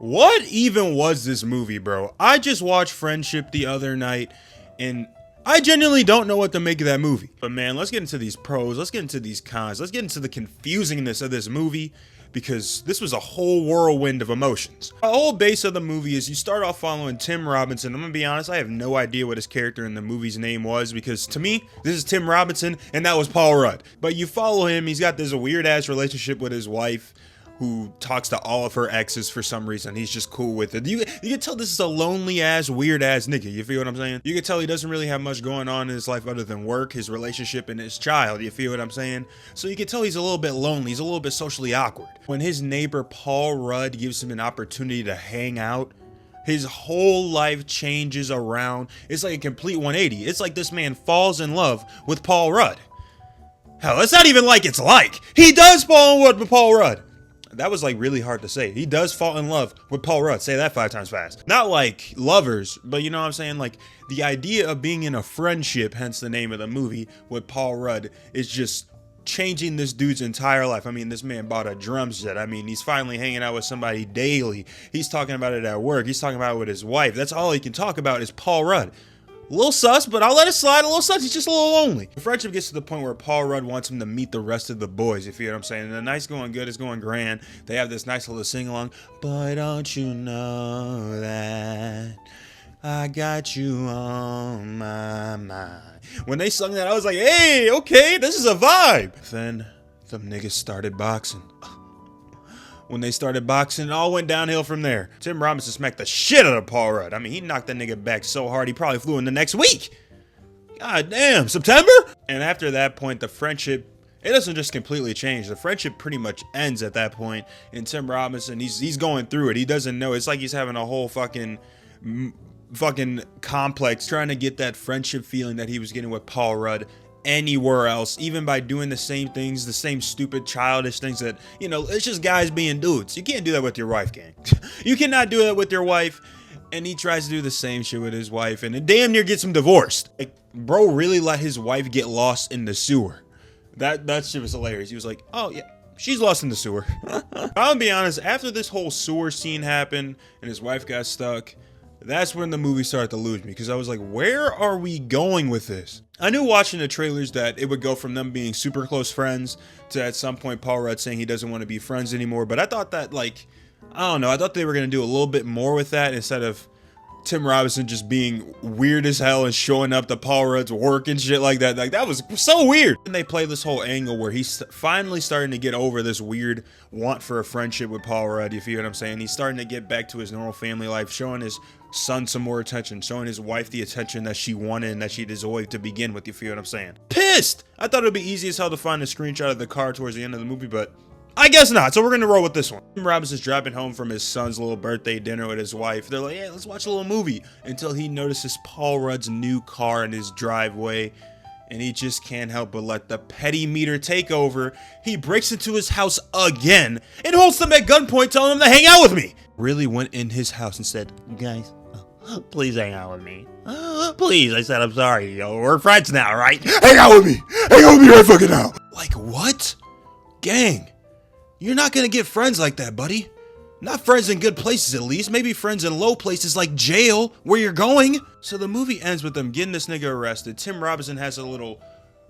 What even was this movie, bro? I just watched Friendship the other night, and I genuinely don't know what to make of that movie. But man, let's get into these pros, let's get into these cons, let's get into the confusingness of this movie, because this was a whole whirlwind of emotions. The whole base of the movie is you start off following Tim Robinson. I'm gonna be honest, I have no idea what his character in the movie's name was, because to me, this is Tim Robinson, and that was Paul Rudd. But you follow him, he's got this weird-ass relationship with his wife, who talks to all of her exes for some reason. He's just cool with it. You can tell this is a lonely ass, weird ass nigga. You feel what I'm saying? You can tell he doesn't really have much going on in his life other than work, his relationship, and his child. You feel what I'm saying? So you can tell he's a little bit lonely. He's a little bit socially awkward. When his neighbor Paul Rudd gives him an opportunity to hang out, his whole life changes around. It's like a complete 180. It's like this man falls in love with Paul Rudd. Hell, it's not even like it's like. He does fall in love with Paul Rudd. That was like really hard to say. He does fall in love with Paul Rudd. Say that 5 times fast. Not like lovers, but you know what I'm saying? Like the idea of being in a friendship, hence the name of the movie, with Paul Rudd is just changing this dude's entire life. I mean, this man bought a drum set. I mean, he's finally hanging out with somebody daily. He's talking about it at work. He's talking about it with his wife. That's all he can talk about is Paul Rudd. A little sus, but I'll let it slide. A little sus. He's just a little lonely. The friendship gets to the point where Paul Rudd wants him to meet the rest of the boys, if you know what I'm saying. And the night's going good. It's going grand. They have this nice little sing-along. Boy, don't you know that I got you on my mind. When they sung that, I was like, hey, okay, this is a vibe. Then them niggas started boxing. When they started boxing, it all went downhill from there. Tim Robinson smacked the shit out of Paul Rudd. I mean, he knocked that nigga back so hard, he probably flew in the next week. God damn, September? And after that point, the friendship, it doesn't just completely change. The friendship pretty much ends at that point. And Tim Robinson, he's going through it. He doesn't know. It's like he's having a whole fucking complex trying to get that friendship feeling that he was getting with Paul Rudd anywhere else, even by doing the same things, the same stupid childish things that, you know, it's just guys being dudes. You can't do that with your wife, gang. You cannot do that with your wife. And he tries to do the same shit with his wife, and it damn near gets him divorced. Like, bro really let his wife get lost in the sewer. That shit was hilarious. He was like, oh yeah, she's lost in the sewer. I'll be honest, after this whole sewer scene happened and his wife got stuck, that's when the movie started to lose me, because I was like, where are we going with this? I knew watching the trailers that it would go from them being super close friends to at some point Paul Rudd saying he doesn't want to be friends anymore. But I thought that, like, I don't know, I thought they were going to do a little bit more with that instead of Tim Robinson just being weird as hell and showing up to Paul Rudd's work and shit like that. Like, that was so weird. And they play this whole angle where he's finally starting to get over this weird want for a friendship with Paul Rudd, you feel what I'm saying? He's starting to get back to his normal family life, showing his son some more attention, showing his wife the attention that she wanted and that she deserved to begin with, you feel what I'm saying? Pissed! I thought it would be easy as hell to find a screenshot of the car towards the end of the movie, but I guess not, so we're gonna roll with this one. Tim Robinson's driving home from his son's little birthday dinner with his wife. They're like, yeah, let's watch a little movie, until he notices Paul Rudd's new car in his driveway, and he just can't help but let the petty meter take over. He breaks into his house again and holds them at gunpoint, telling them to hang out with me. Really went in his house and said, you guys, please hang out with me. Please, I said, I'm sorry, yo, we're friends now, right? Hang out with me! Hang out with me right fucking now! Like, what? Gang, you're not gonna get friends like that, buddy. Not friends in good places, at least. Maybe friends in low places like jail, where you're going. So the movie ends with them getting this nigga arrested. Tim Robinson has a little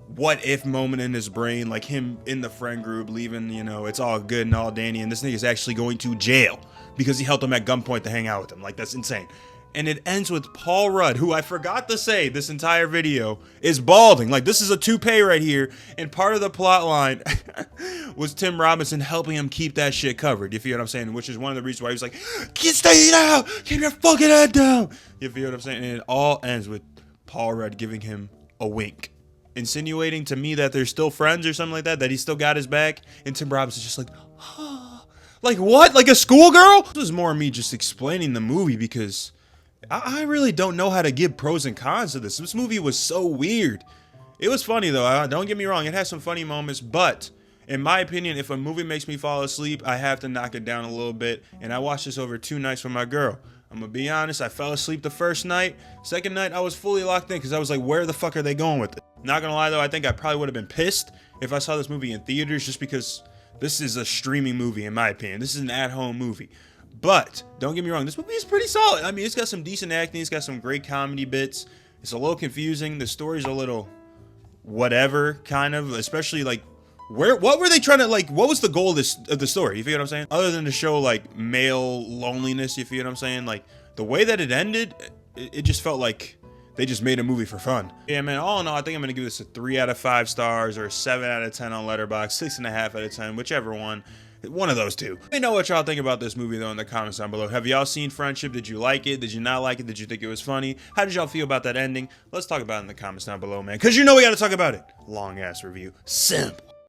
what if moment in his brain, like him in the friend group leaving, you know, it's all good and all dandy, and this nigga's actually going to jail because he held him at gunpoint to hang out with him. Like, that's insane. And it ends with Paul Rudd, who I forgot to say this entire video is balding. Like, this is a toupee right here. And part of the plot line was Tim Robinson helping him keep that shit covered. You feel what I'm saying? Which is one of the reasons why he was like, stay down, keep your fucking head down. You feel what I'm saying? And it all ends with Paul Rudd giving him a wink, insinuating to me that they're still friends or something like that, that he still got his back. And Tim Robinson's just like, like what? Like a schoolgirl? This was more me just explaining the movie, because I really don't know how to give pros and cons to this. This movie was so weird. It was funny though, don't get me wrong, it has some funny moments, but in my opinion, if a movie makes me fall asleep, I have to knock it down a little bit, and I watched this over 2 nights with my girl. I'm gonna be honest, I fell asleep the first night. Second night, I was fully locked in because I was like, where the fuck are they going with it? Not gonna lie though, I think I probably would have been pissed if I saw this movie in theaters, just because this is a streaming movie in my opinion. This is an at-home movie. But don't get me wrong, this movie is pretty solid. I mean, it's got some decent acting, it's got some great comedy bits. It's a little confusing. The story's a little whatever, kind of, especially like what were they trying to, like, what was the goal of the story? You feel what I'm saying? Other than to show like male loneliness, you feel what I'm saying? Like the way that it ended, it just felt like they just made a movie for fun. Yeah, man, all in all, I think I'm gonna give this a 3 out of 5 stars or a 7 out of 10 on Letterboxd, 6.5 out of 10, whichever one. One of those two. Let me know what y'all think about this movie though in the comments down below. Have y'all seen Friendship? Did you like it? Did you not like it? Did you think it was funny? How did y'all feel about that ending? Let's talk about it in the comments down below, man. Cause you know we gotta talk about it. Long ass review. Simple.